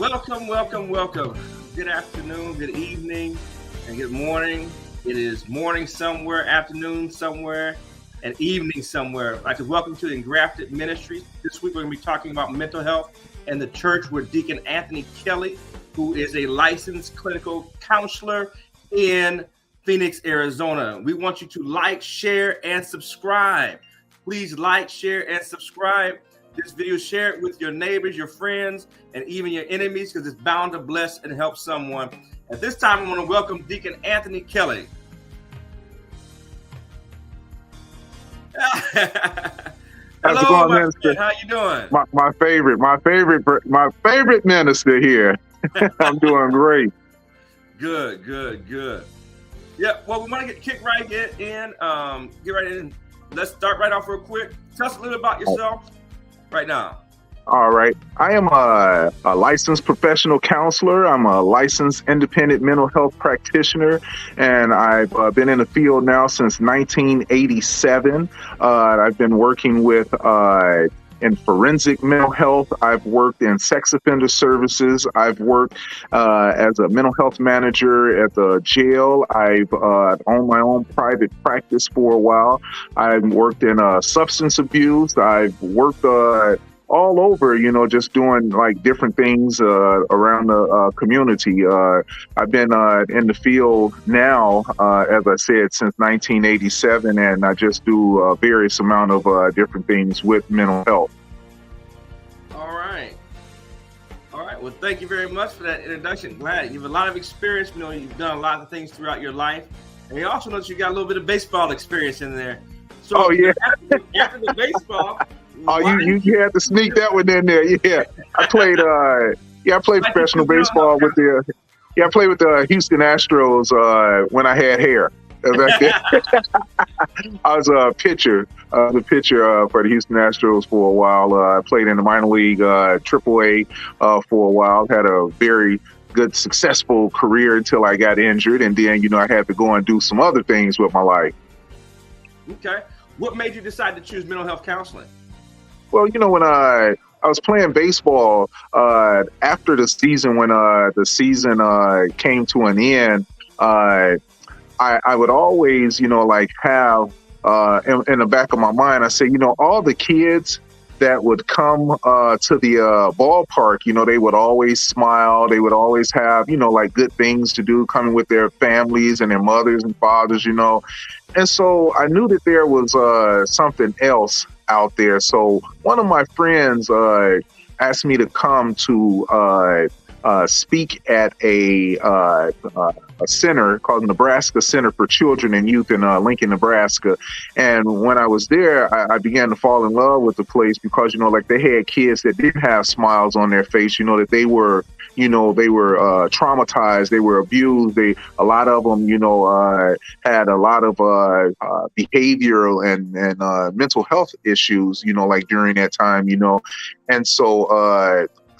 Welcome, welcome, welcome. Good afternoon, good evening, and good morning. It is morning somewhere, afternoon somewhere, and evening somewhere. I'd like to welcome to Engrafted Ministries. This week we're going to be talking about mental health and the church with Deacon Anthony Kelley, who is a licensed clinical counselor in Phoenix, Arizona. We want you to like, share, and subscribe. Please like, share, and subscribe. This video, share it with your neighbors, your friends, and even your enemies, because it's bound to bless and help someone. At this time, I want to welcome Deacon Anthony Kelley. Hello, my friend. How you doing? My favorite minister here. I'm doing great. Good. Yeah. Well, we want to get right in. Let's start right off real quick. Tell us a little about yourself right now. All right. I am a licensed professional counselor. I'm a licensed independent mental health practitioner, and I've been in the field now since 1987. I've been working with in forensic mental health. I've worked in sex offender services. I've worked as a mental health manager at the jail. I've owned my own private practice for a while. I've worked in substance abuse. I've worked all over, just doing like different things around the community. I've been in the field now, as I said, since 1987, and I just do a various amount of different things with mental health. All right. Well, thank you very much for that introduction. Glad you have a lot of experience. You've done a lot of things throughout your life, and you also know that you got a little bit of baseball experience in there. So, after the baseball. Oh, you had to sneak that one in there. Yeah, I played. I played professional baseball with the. Yeah, I played with the Houston Astros when I had hair. I was a pitcher, for the Houston Astros for a while. I played in the minor league, AAA, for a while. Had a very good, successful career until I got injured, and then I had to go and do some other things with my life. Okay, what made you decide to choose mental health counseling? Well, when I was playing baseball after the season, when the season came to an end, I would always, have in the back of my mind, I say, all the kids that would come to the ballpark, they would always smile. They would always have, good things to do, coming with their families and their mothers and fathers, And so I knew that there was something else out there. So one of my friends asked me to come to speak at a center called Nebraska Center for Children and Youth in Lincoln, Nebraska. And when I was there, I began to fall in love with the place because, they had kids that didn't have smiles on their face, that they were traumatized, they were abused. A lot of them, had a lot of behavioral and mental health issues, during that time, And so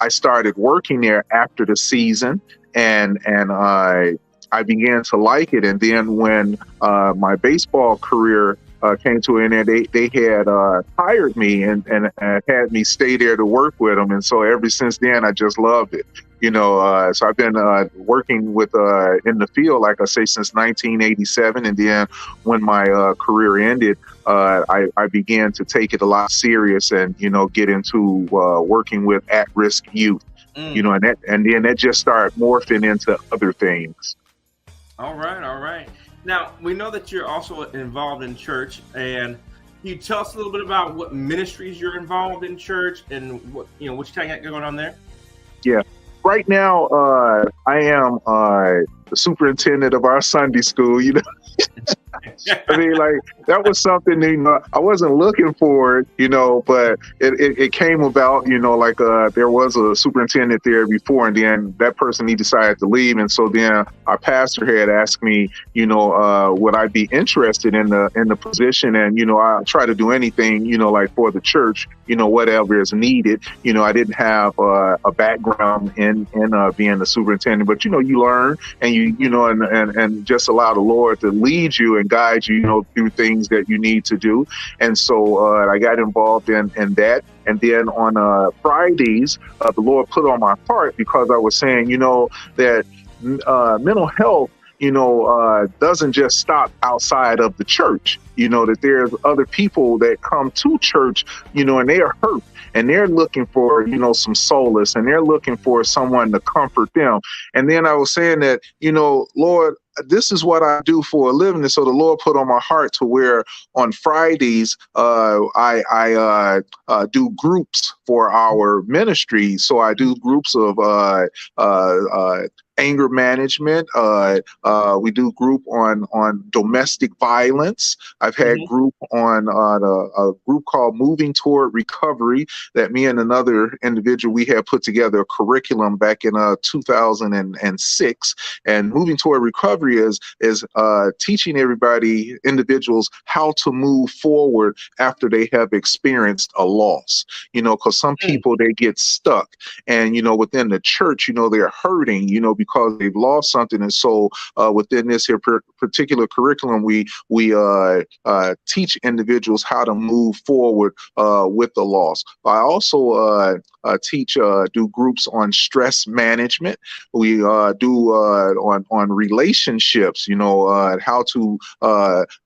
I started working there after the season, and I began to like it. And then when my baseball career came to an end, they had hired me and had me stay there to work with them. And so ever since then, I just loved it. So I've been working with in the field, like I say, since 1987. And then when my career ended, I began to take it a lot serious and, get into working with at-risk youth, and then that just started morphing into other things. All right. Now, we know that you're also involved in church, and can you tell us a little bit about what ministries you're involved in church and what you got going on there? Yeah. Right now, I am the superintendent of our Sunday school, I mean, that was something, I wasn't looking for it, but it came about, there was a superintendent there before, and then that person, he decided to leave. And so then our pastor had asked me, would I be interested in the position? And, I try to do anything, for the church, whatever is needed. I didn't have a background in being the superintendent, but, you learn and and just allow the Lord to lead you and guide guide you, through things that you need to do. And so I got involved in that. And then on Fridays, the Lord put on my heart, because I was saying, that mental health, doesn't just stop outside of the church. That there's other people that come to church, and they are hurt, and they're looking for, some solace, and they're looking for someone to comfort them. And then I was saying that, Lord, this is what I do for a living. And so the Lord put on my heart to where on Fridays, I do groups for our ministry. So I do groups of anger management. We do group on domestic violence. I've had group on a group called Moving Toward Recovery, that me and another individual, we had put together a curriculum back in 2006. And Moving Toward Recovery is teaching individuals how to move forward after they have experienced a loss. Because some people, they get stuck, and within the church, they're hurting, because they've lost something. And so within this here particular curriculum, we teach individuals how to move forward with the loss. I also do groups on stress management. We do on relationships, how to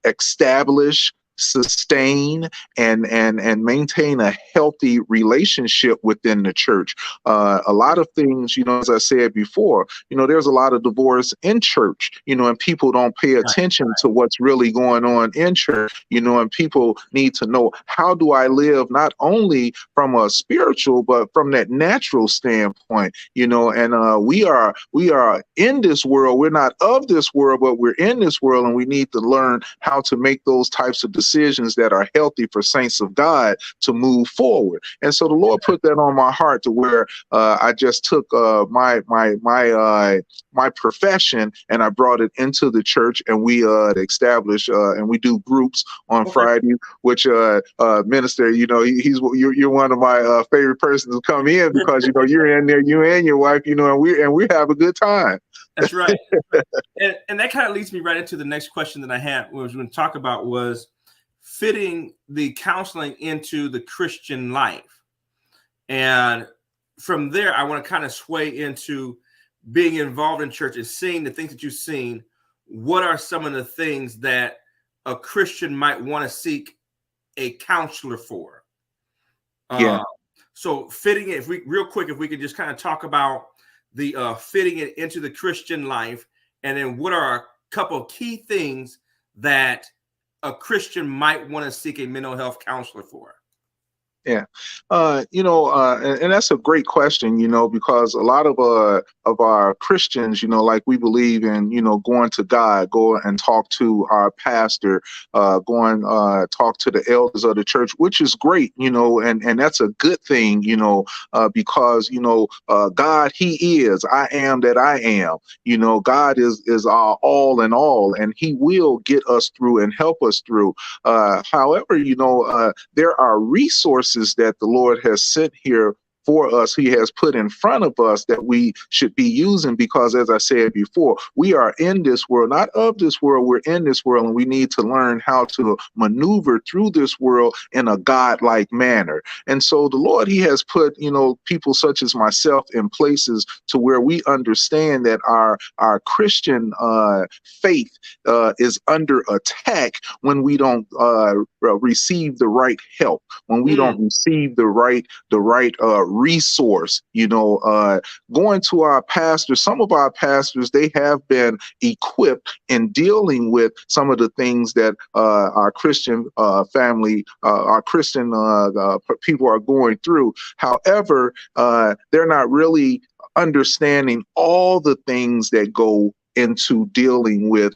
establish, sustain, and maintain a healthy relationship within the church. A lot of things, as I said before, there's a lot of divorce in church, and people don't pay attention to what's really going on in church, and people need to know, how do I live not only from a spiritual, but from that natural standpoint, and we are in this world. We're not of this world, but we're in this world, and we need to learn how to make those types of decisions that are healthy for saints of God to move forward. And so the Lord put that on my heart, to where I just took my profession, and I brought it into the church, and we established and we do groups on Friday, which minister, you're one of my favorite persons to come in, because you're in there, you and your wife, and we have a good time. That's right. And that kind of leads me right into the next question that I had, was going to talk about, was fitting the counseling into the Christian life. And from there, I want to kind of sway into being involved in church and seeing the things that you've seen. What are some of the things that a Christian might want to seek a counselor for? So fitting it, if we could just kind of talk about the fitting it into the Christian life, and then what are a couple of key things that a Christian might want to seek a mental health counselor for? Yeah. And that's a great question, because a lot of our Christians, like we believe in, going to God, go and talk to our pastor, go and talk to the elders of the church, which is great, and that's a good thing, because, God, He is, I am that I am, God is our all in all, and He will get us through and help us through. However, there are resources that the Lord has sent here for us, He has put in front of us, that we should be using, because, as I said before, we are in this world, not of this world, we're in this world, and we need to learn how to maneuver through this world in a God-like manner. And so the Lord, He has put, people such as myself in places to where we understand that our Christian faith is under attack when we don't receive the right help, when we don't receive the right resource, going to our pastors. Some of our pastors, they have been equipped in dealing with some of the things that our Christian family, our Christian people are going through. However, they're not really understanding all the things that go into dealing with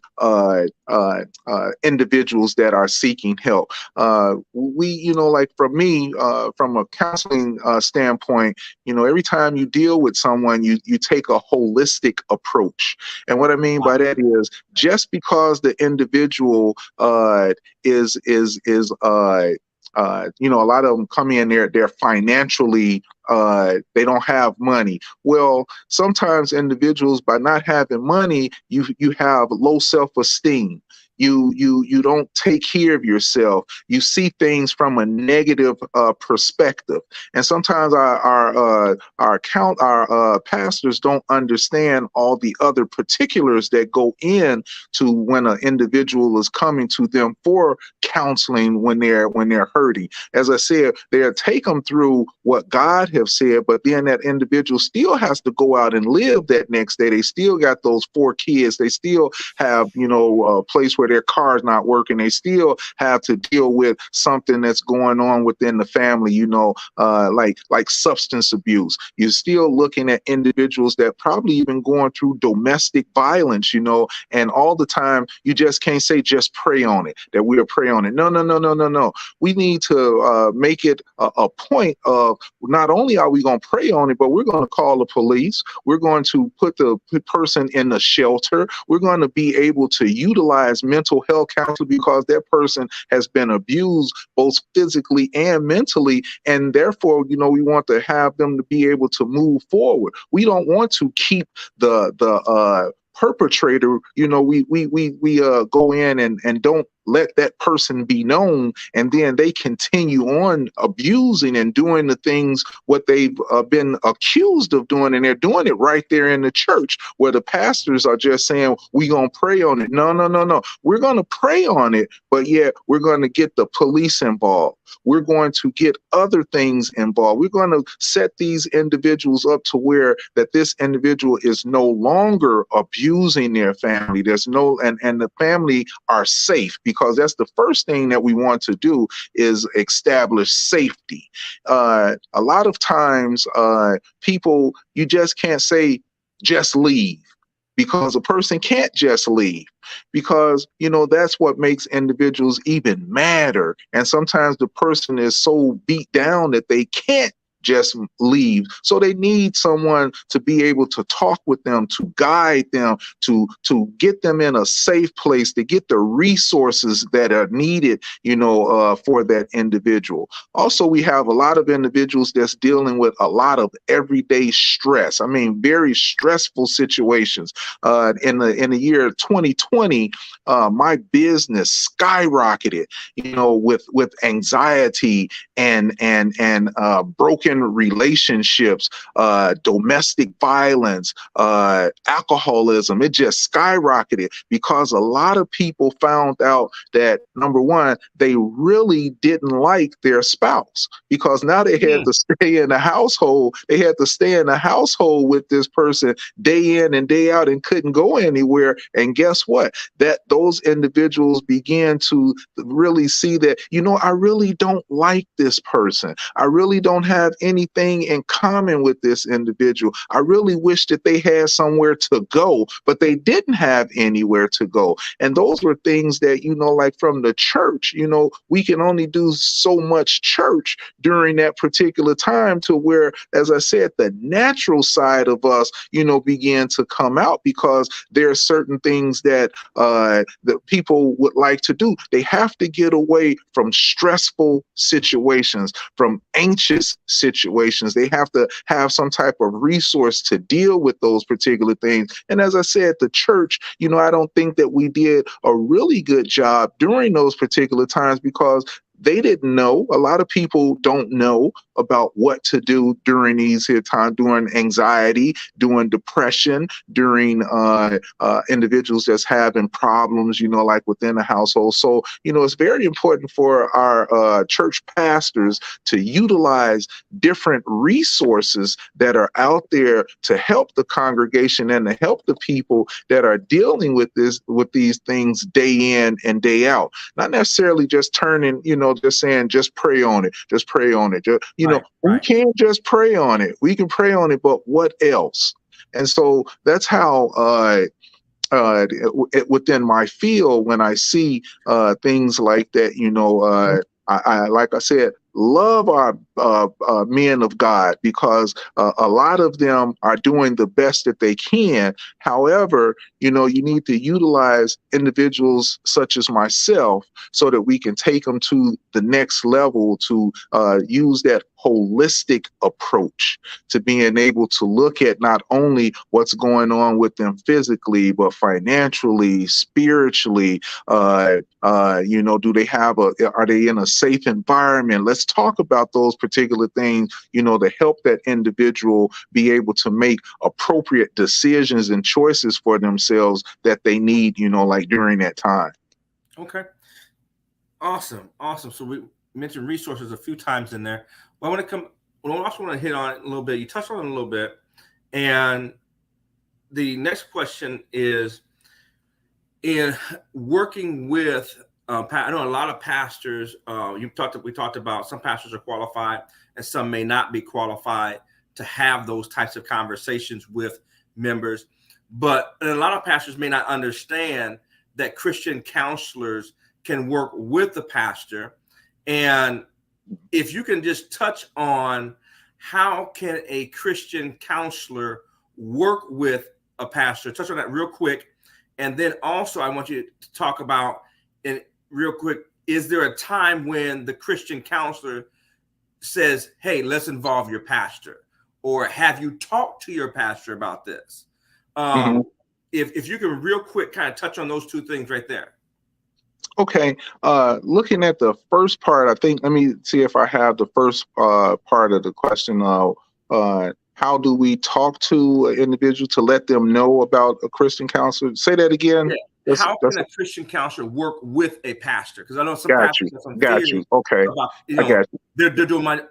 individuals that are seeking help. Like for me, from a counseling standpoint, every time you deal with someone, you take a holistic approach. And what I mean by that is, just because the individual is a lot of them come in there, they're financially, they don't have money. Well, sometimes individuals, by not having money, you have low self-esteem. You don't take care of yourself. You see things from a negative perspective, and sometimes our pastors don't understand all the other particulars that go in to when an individual is coming to them for counseling when they're hurting. As I said, they'll take them through what God have said, but then that individual still has to go out and live that next day. They still got those 4 kids. They still have, a place where their car's not working. They still have to deal with something that's going on within the family, like substance abuse. You're still looking at individuals that probably even going through domestic violence, and all the time you just can't say just pray on it, that we'll pray on it. No, no, no, no, no, no. We need to make it a point of not only are we going to pray on it, but we're going to call the police. We're going to put the person in the shelter. We're going to be able to utilize mental health counseling because that person has been abused both physically and mentally, and therefore, we want to have them to be able to move forward. We don't want to keep the perpetrator, we go in and don't let that person be known, and then they continue on abusing and doing the things what they've been accused of doing, and they're doing it right there in the church where the pastors are just saying we gonna pray on it. No, no, no, no. We're gonna pray on it, but yet we're going to get the police involved. We're going to get other things involved. We're going to set these individuals up to where that this individual is no longer abusing their family. There's no, and the family are safe, because that's the first thing that we want to do is establish safety. A lot of times people, you just can't say, just leave. Because a person can't just leave, because that's what makes individuals even madder. And sometimes the person is so beat down that they can't just leave. So they need someone to be able to talk with them, to guide them, to get them in a safe place, to get the resources that are needed, for that individual. Also, we have a lot of individuals that's dealing with a lot of everyday stress. I mean, very stressful situations. In the year 2020, my business skyrocketed, with anxiety and broken relationships, domestic violence, alcoholism. It just skyrocketed because a lot of people found out that, number one, they really didn't like their spouse, because now they had to stay in the household. They had to stay in the household with this person day in and day out and couldn't go anywhere. And guess what? That those individuals began to really see that, I really don't like this person. I really don't have anything in common with this individual. I really wish that they had somewhere to go, but they didn't have anywhere to go. And those were things that, like from the church, we can only do so much church during that particular time, to where, as I said, the natural side of us, began to come out, because there are certain things that people would like to do. They have to get away from stressful situations, from anxious situations. They have to have some type of resource to deal with those particular things. And as I said, the church, I don't think that we did a really good job during those particular times, because they didn't know. A lot of people don't know about what to do during these here times, during anxiety, during depression, during individuals that's having problems, like within the household. So, it's very important for our church pastors to utilize different resources that are out there to help the congregation and to help the people that are dealing with these things day in and day out. Not necessarily just turning, just saying, just pray on it, just pray on it. We can't just pray on it. We can pray on it, but what else? And so that's how within my field, when I see things like that, I like I said, love our men of God, because a lot of them are doing the best that they can. However, you need to utilize individuals such as myself so that we can take them to the next level, to use that holistic approach to being able to look at not only what's going on with them physically, but financially, spiritually. Do they are they in a safe environment? Let's talk about those particular things, to help that individual be able to make appropriate decisions and choices for themselves that they need, like during that time. Okay. Awesome. So we mentioned resources a few times in there. Well, I also want to hit on it a little bit. You touched on it a little bit. And the next question is, in working with, I know a lot of pastors, we talked about some pastors are qualified and some may not be qualified to have those types of conversations with members. But a lot of pastors may not understand that Christian counselors can work with the pastor. And if you can just touch on how can a Christian counselor work with a pastor, touch on that real quick. And then also I want you to talk about, real quick, is there a time when the Christian counselor says, hey, let's involve your pastor? Or have you talked to your pastor about this? If you can real quick kind of touch on those two things right there. Okay. Looking at the first part, I think, let me see if I have the first part of the question. How do we talk to an individual to let them know about a Christian counselor? Say that again. Yeah. How can a Christian counselor work with a pastor? Because I know some pastors have some got you. Okay. About, I got you. They're doing my,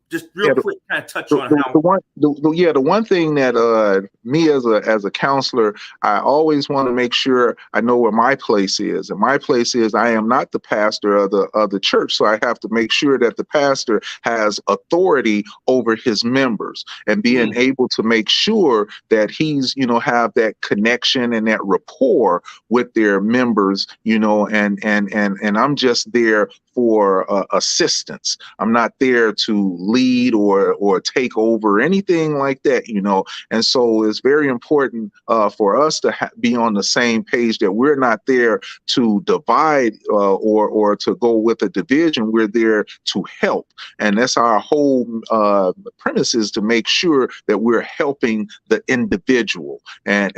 just real quick, kind of touch on how. The one thing that me as a counselor, I always want to make sure I know where my place is. And my place is I am not the pastor of the church, so I have to make sure that the pastor has authority over his members and being able to make sure that he's have that connection and that rapport with their members. And I'm just there for assistance. I'm not there to lead or take over anything like that, and so it's very important for us to be on the same page, that we're not there to divide or to go with a division. We're there to help, and that's our whole premise, is to make sure that we're helping the individual, and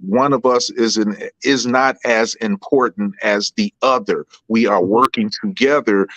one of us is not as important as the other. We are working together,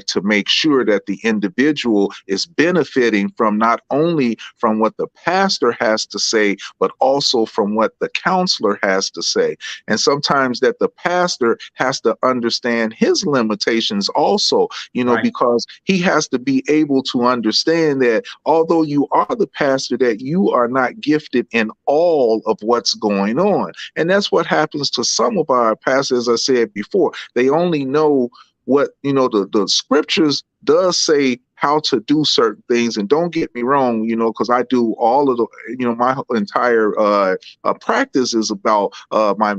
to make sure that the individual is benefiting from not only from what the pastor has to say, but also from what the counselor has to say. And sometimes that the pastor has to understand his limitations also, because he has to be able to understand that although you are the pastor, that you are not gifted in all of what's going on. And that's what happens to some of our pastors. As I said before, they only know what, the scriptures does say how to do certain things. And don't get me wrong, because I do all of the, my entire practice is about my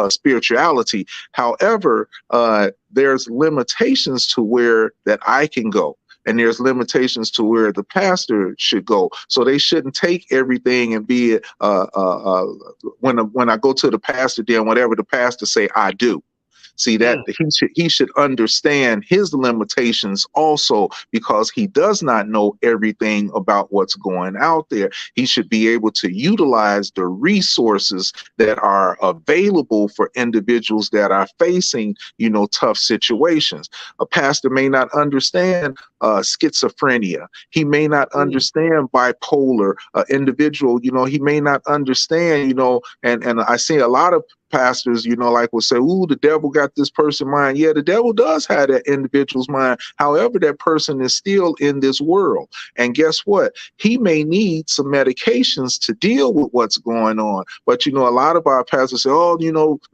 spirituality. However, there's limitations to where that I can go. And there's limitations to where the pastor should go. So they shouldn't take everything and be when I go to the pastor, then whatever the pastor say, I do. See, that he should understand his limitations also, because he does not know everything about what's going out there. He should be able to utilize the resources that are available for individuals that are facing, tough situations. A pastor may not understand schizophrenia. He may not understand bipolar. Individual, he may not understand, and I see a lot of pastors, will say, ooh, the devil got this person's mind. Yeah, the devil does have that individual's mind. However, that person is still in this world. And guess what? He may need some medications to deal with what's going on. But, a lot of our pastors say, oh,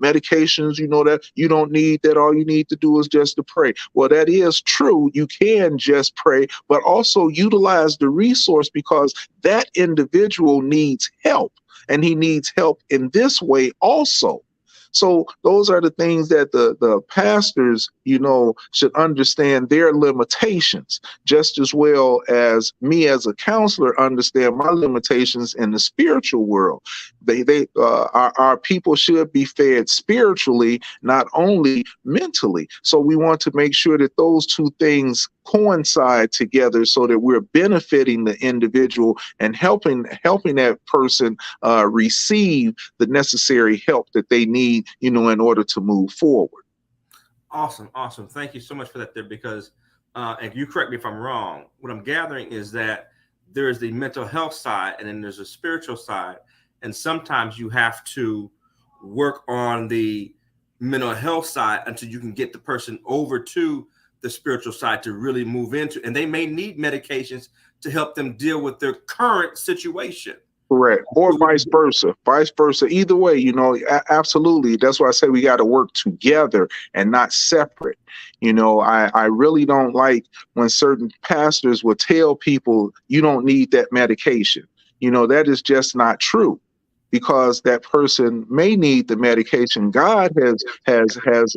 medications, that you don't need that. All you need to do is just to pray. Well, that is true. You can just pray, but also utilize the resource, because that individual needs help. And he needs help in this way also. So those are the things that the pastors, should understand their limitations, just as well as me as a counselor understand my limitations in the spiritual world. Our people should be fed spiritually, not only mentally. So we want to make sure that those two things coincide together so that we're benefiting the individual and helping that person receive the necessary help that they need, in order to move forward. Awesome, awesome. Thank you so much for that there, because, and you correct me if I'm wrong, what I'm gathering is that there's the mental health side and then there's a spiritual side. And sometimes you have to work on the mental health side until you can get the person over to the spiritual side to really move into. And they may need medications to help them deal with their current situation. Correct. Or vice versa. Vice versa. Either way, absolutely. That's why I say we got to work together and not separate. I really don't like when certain pastors will tell people you don't need that medication. That is just not true, because that person may need the medication. God has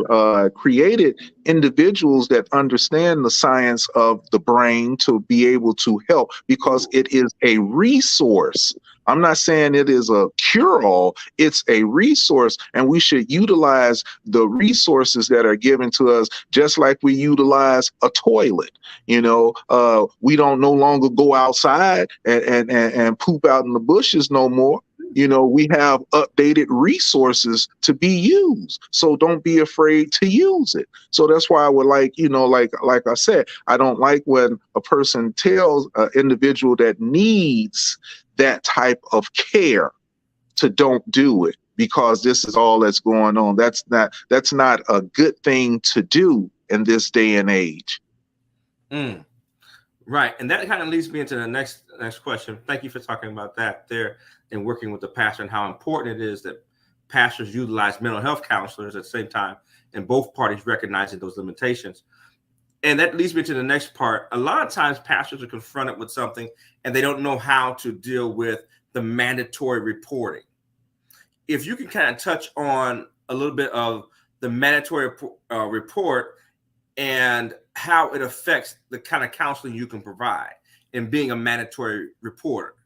created individuals that understand the science of the brain to be able to help, because it is a resource. I'm not saying it is a cure-all. It's a resource, and we should utilize the resources that are given to us just like we utilize a toilet. We don't no longer go outside and poop out in the bushes no more. We have updated resources to be used. So don't be afraid to use it. So that's why I would like I said, I don't like when a person tells an individual that needs that type of care to don't do it, because this is all that's going on. That's not a good thing to do in this day and age. Right. And that kind of leads me into the next question. Thank you for talking about that there and working with the pastor, and how important it is that pastors utilize mental health counselors at the same time, and both parties recognizing those limitations. And that leads me to the next part. A lot of times pastors are confronted with something and they don't know how to deal with the mandatory reporting. If you can kind of touch on a little bit of the mandatory report and how it affects the kind of counseling you can provide in being a mandatory reporter.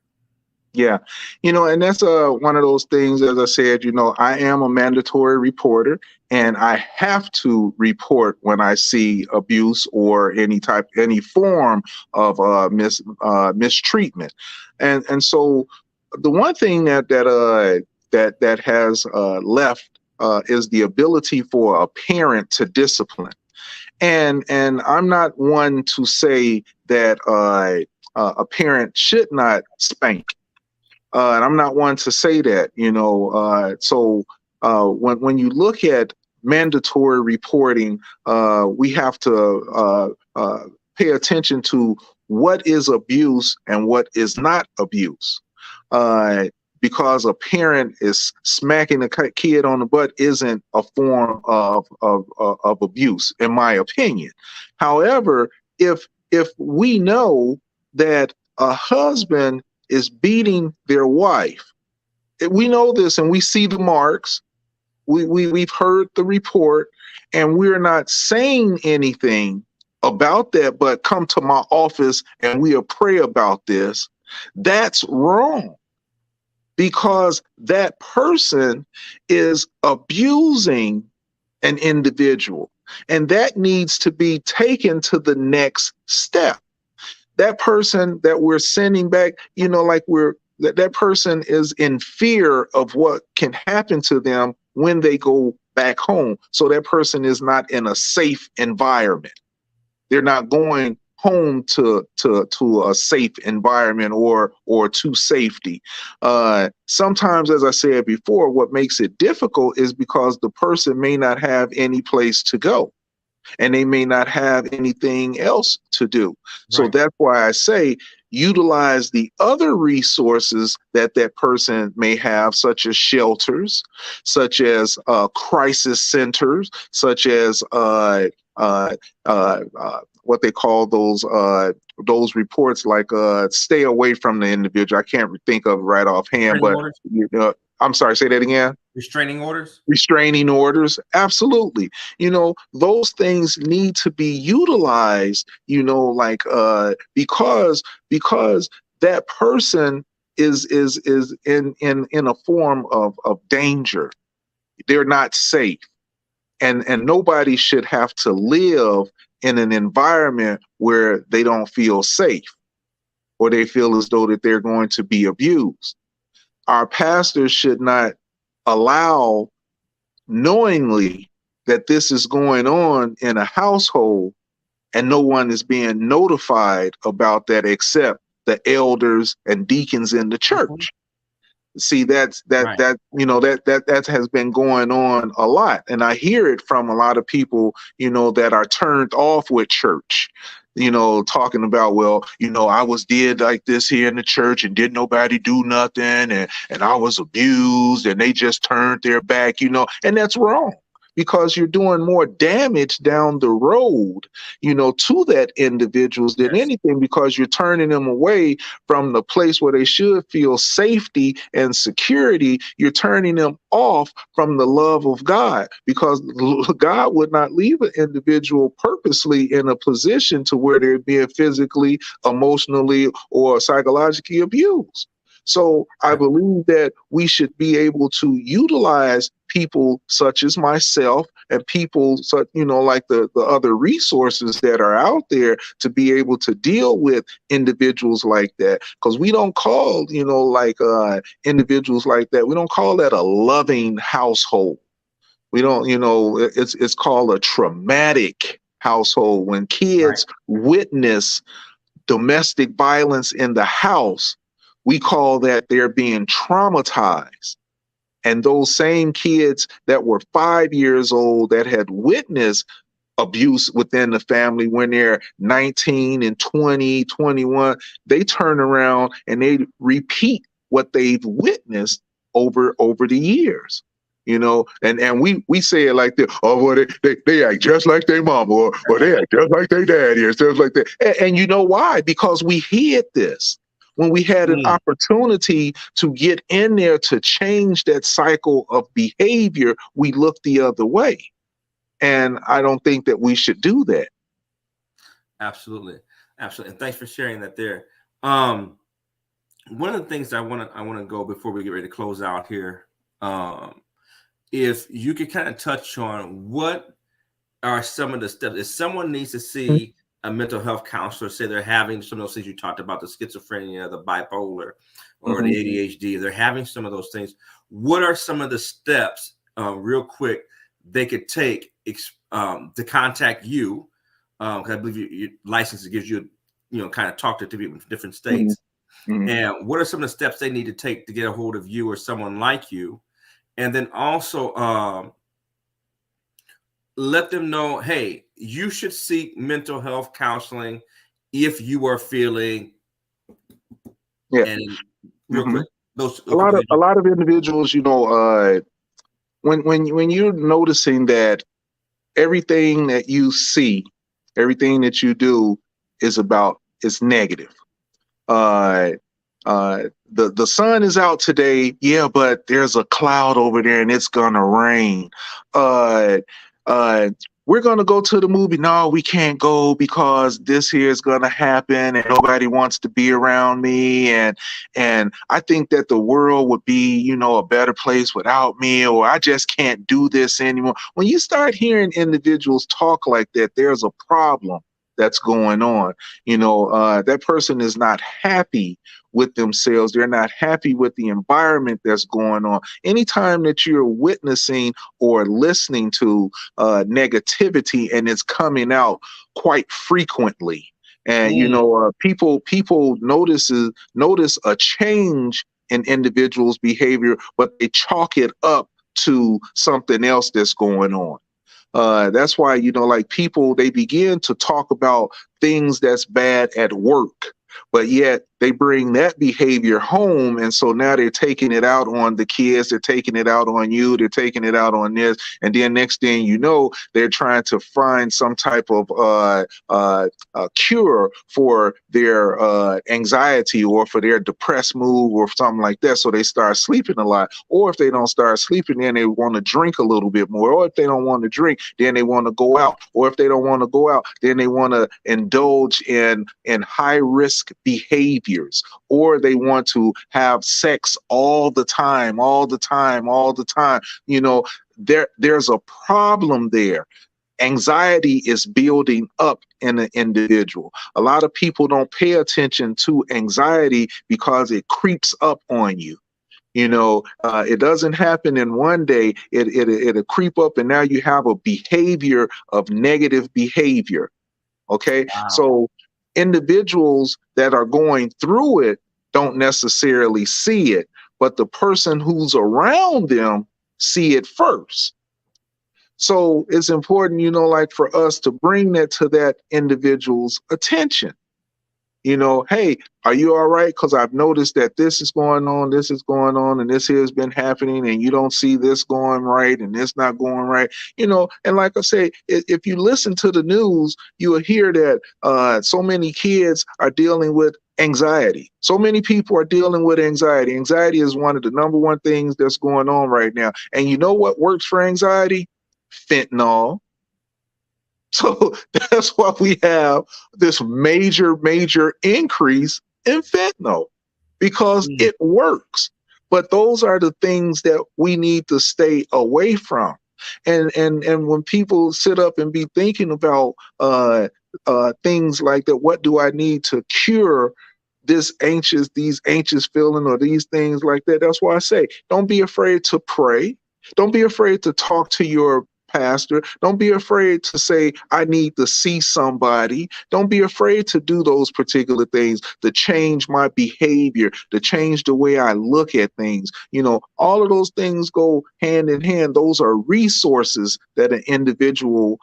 Yeah. And that's one of those things, as I said, I am a mandatory reporter, and I have to report when I see abuse or any form of mistreatment. And so the one thing that has left is the ability for a parent to discipline. And I'm not one to say that a parent should not spank. And I'm not one to say that, So when you look at mandatory reporting, we have to pay attention to what is abuse and what is not abuse. Because a parent is smacking a kid on the butt isn't a form of abuse, in my opinion. However, if we know that a husband is beating their wife, we know this, and we see the marks. We've heard the report, and we're not saying anything about that, but come to my office and we'll pray about this. That's wrong, because that person is abusing an individual, and that needs to be taken to the next step. That person that we're sending back, that person is in fear of what can happen to them when they go back home. So that person is not in a safe environment. They're not going home to a safe environment or to safety. Sometimes, as I said before, what makes it difficult is because the person may not have any place to go, and they may not have anything else to do. Right. So that's why I say utilize the other resources that person may have, such as shelters, such as crisis centers, such as what they call those reports, like stay away from the individual. I can't think of it right offhand, but I'm sorry, say that again. Restraining orders? Restraining orders. Absolutely. Those things need to be utilized, because that person is in a form of danger. They're not safe. And nobody should have to live in an environment where they don't feel safe or they feel as though that they're going to be abused. Our pastors should not allow knowingly that this is going on in a household and no one is being notified about that except the elders and deacons in the church. See, that that has been going on a lot, and I hear it from a lot of people, that are turned off with church, talking about, well, I was did like this here in the church and didn't nobody do nothing, and I was abused and they just turned their back, and that's wrong. Because you're doing more damage down the road, to that individuals than anything, because you're turning them away from the place where they should feel safety and security. You're turning them off from the love of God, because God would not leave an individual purposely in a position to where they're being physically, emotionally, or psychologically abused. So I believe that we should be able to utilize people such as myself and people such, like the other resources that are out there to be able to deal with individuals like that. Because we don't call, individuals like that, we don't call that a loving household. We don't, it's called a traumatic household. When kids witness domestic violence in the house, we call that they're being traumatized. And those same kids that were 5 years old that had witnessed abuse within the family, when they're 19 and 20, 21, they turn around and they repeat what they've witnessed over the years. And we say it like this: oh, well, they act just like their mama, or they act just like their daddy, or stuff like that. And you know why? Because we hid this. When we had an opportunity to get in there to change that cycle of behavior, we looked the other way. And I don't think that we should do that. Absolutely. And thanks for sharing that there. One of the things I want to go before we get ready to close out here, if you could kind of touch on what are some of the steps if someone needs to see a mental health counselor, say they're having some of those things you talked about, the schizophrenia, the bipolar, or the ADHD, they're having some of those things. What are some of the steps, real quick, they could take to contact you? Because I believe your license gives you, kind of talk to people in different states. And what are some of the steps they need to take to get a hold of you or someone like you? And then also let them know, hey, you should seek mental health counseling if you are feeling. And real quick, a lot of individuals, when you're noticing that everything that you see, everything that you do is negative. The sun is out today, yeah, but there's a cloud over there and it's gonna rain. We're gonna go to the movie. No, we can't go because this here is gonna happen and nobody wants to be around me. And I think that the world would be, a better place without me, or I just can't do this anymore. When you start hearing individuals talk like that, there's a problem that's going on. That person is not happy with themselves. They're not happy with the environment that's going on. Anytime that you're witnessing or listening to negativity and it's coming out quite frequently, and people notice a change in individuals' behavior, but they chalk it up to something else that's going on. That's why, people, they begin to talk about things that's bad at work, but yet they bring that behavior home. And so now they're taking it out on the kids. They're taking it out on you. They're taking it out on this. And then next thing you know, they're trying to find some type of cure for their anxiety or for their depressed mood or something like that. So they start sleeping a lot. Or if they don't start sleeping, then they want to drink a little bit more. Or if they don't want to drink, then they want to go out. Or if they don't want to go out, then they want to indulge in high risk behaviors. Or they want to have sex all the time. There's a problem there. anxiety is building up in an individual. A lot of people don't pay attention to anxiety because it creeps up on you. It doesn't happen in one day. It'll creep up, and now you have a behavior of negative behavior. Okay, Wow. so individuals that are going through it don't necessarily see it, but the person who's around them see it first. So it's important, like for us to bring that to that individual's attention. Hey, are you all right? Because I've noticed that this is going on, and this has been happening, and you don't see this going right, and this not going right. And like I say, if you listen to the news, you will hear that so many kids are dealing with anxiety. So many people are dealing with anxiety. Anxiety is one of the number one things that's going on right now. And you know what works for anxiety? Fentanyl. So that's why we have this major, major increase in fentanyl, because Mm. it works. But those are the things that we need to stay away from. And when people sit up and be thinking about things like that, what do I need to cure these anxious feeling or these things like that? That's why I say, don't be afraid to pray. Don't be afraid to talk to your pastor. Don't be afraid to say, I need to see somebody. Don't be afraid to do those particular things, to change my behavior, to change the way I look at things. All of those things go hand in hand. Those are resources that an individual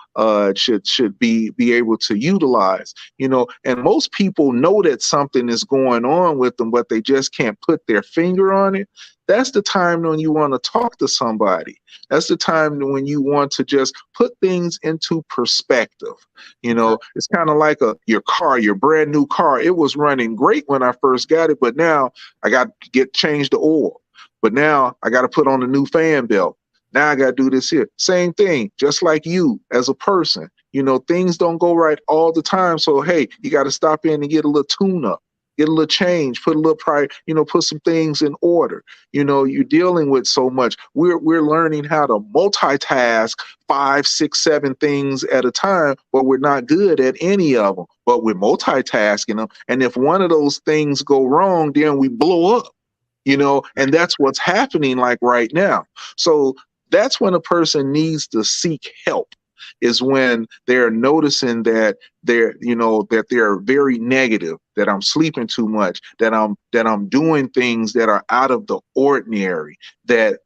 should be able to utilize. And most people know that something is going on with them, but they just can't put their finger on it. That's the time when you want to talk to somebody. That's the time when you want to just put things into perspective. It's kind of like your brand new car. It was running great when I first got it, but now I got to change the oil. But now I got to put on a new fan belt. Now I got to do this here. Same thing, just like you as a person. Things don't go right all the time. So, hey, you got to stop in and get a little tune up. Get a little change, put a little pride, put some things in order. You're dealing with so much. We're learning how to multitask 5, 6, 7 things at a time, but we're not good at any of them. But we're multitasking them. And if one of those things go wrong, then we blow up, and that's what's happening like right now. So that's when a person needs to seek help, is when they're noticing that they're very negative, that I'm sleeping too much, that I'm doing things that are out of the ordinary, that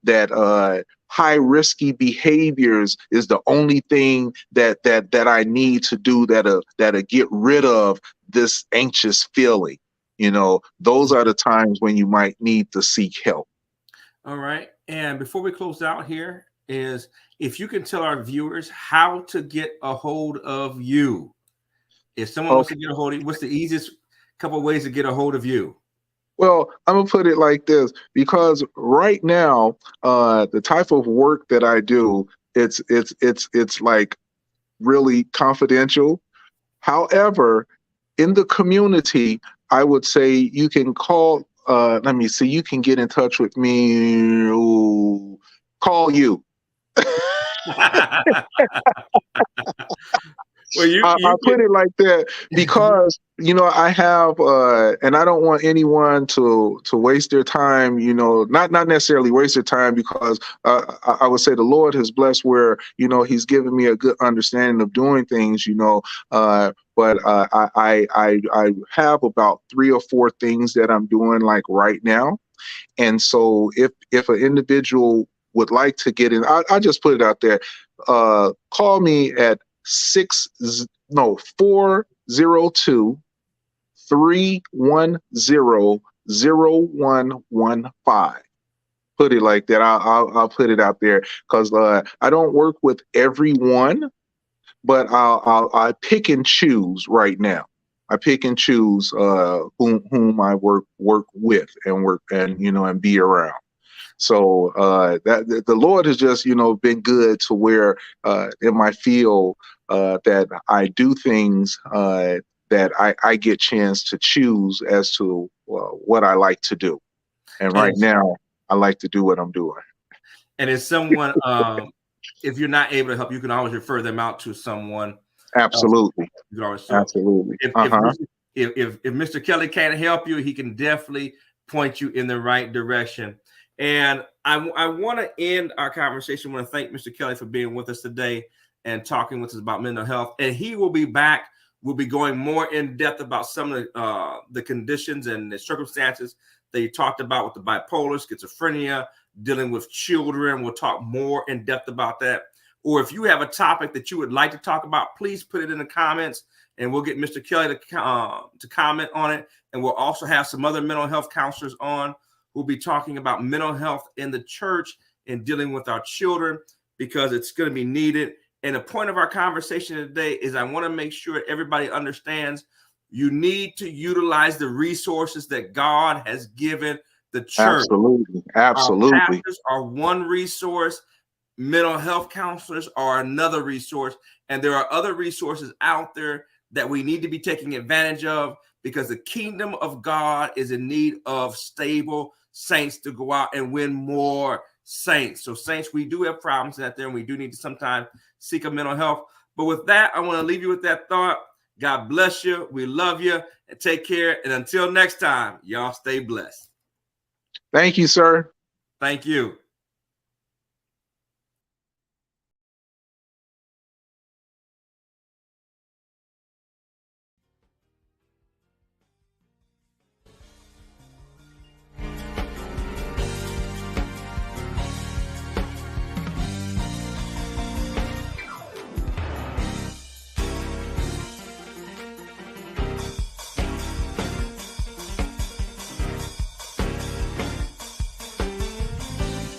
high risky behaviors is the only thing that I need to do that'll get rid of this anxious feeling. Those are the times when you might need to seek help. All right. And before we close out here, is if you can tell our viewers how to get a hold of you. If someone wants to get a hold of you, what's the easiest couple of ways to get a hold of you? Well, I'm gonna put it like this, because right now, the type of work that I do, it's like really confidential. However, in the community, I would say you can call. Let me see. You can get in touch with me. Ooh, call you. Well, I'll put it like that, because I have, and I don't want anyone to waste their time. Not necessarily waste their time, because I would say the Lord has blessed where He's given me a good understanding of doing things. But I have about 3 or 4 things that I'm doing like right now, and so if an individual would like to get in, I just put it out there. Call me at 402 310 0115. Put it like that. I'll put it out there, because I don't work with everyone, but I pick and choose right now. I pick and choose whom I work with and be around. So that the Lord has just been good to where in my field that I do things that I get chance to choose as to what I like to do. And right now I like to do what I'm doing. And as someone if you're not able to help, you can always refer them out to someone. Absolutely. You can always, so Absolutely. if Mr. Kelley can't help you, he can definitely point you in the right direction. And I want to end our conversation. I want to thank Mr. Kelley for being with us today and talking with us about mental health. And he will be back. We'll be going more in depth about some of the conditions and the circumstances that you talked about with the bipolar, schizophrenia, dealing with children. We'll talk more in depth about that. Or if you have a topic that you would like to talk about, please put it in the comments, and we'll get Mr. Kelley to comment on it. And we'll also have some other mental health counselors on who'll be talking about mental health in the church and dealing with our children, because it's going to be needed. And the point of our conversation today is I want to make sure everybody understands you need to utilize the resources that God has given the church. Absolutely. Absolutely. Our pastors are one resource. Mental health counselors are another resource. And there are other resources out there that we need to be taking advantage of, because the kingdom of God is in need of stable saints to go out and win more saints. So saints, we do have problems out there, and we do need to sometimes seek a mental health. But with that, I want to leave you with that thought. God bless you. We love you, and take care. And until next time, y'all stay blessed. Thank you, sir. Thank you.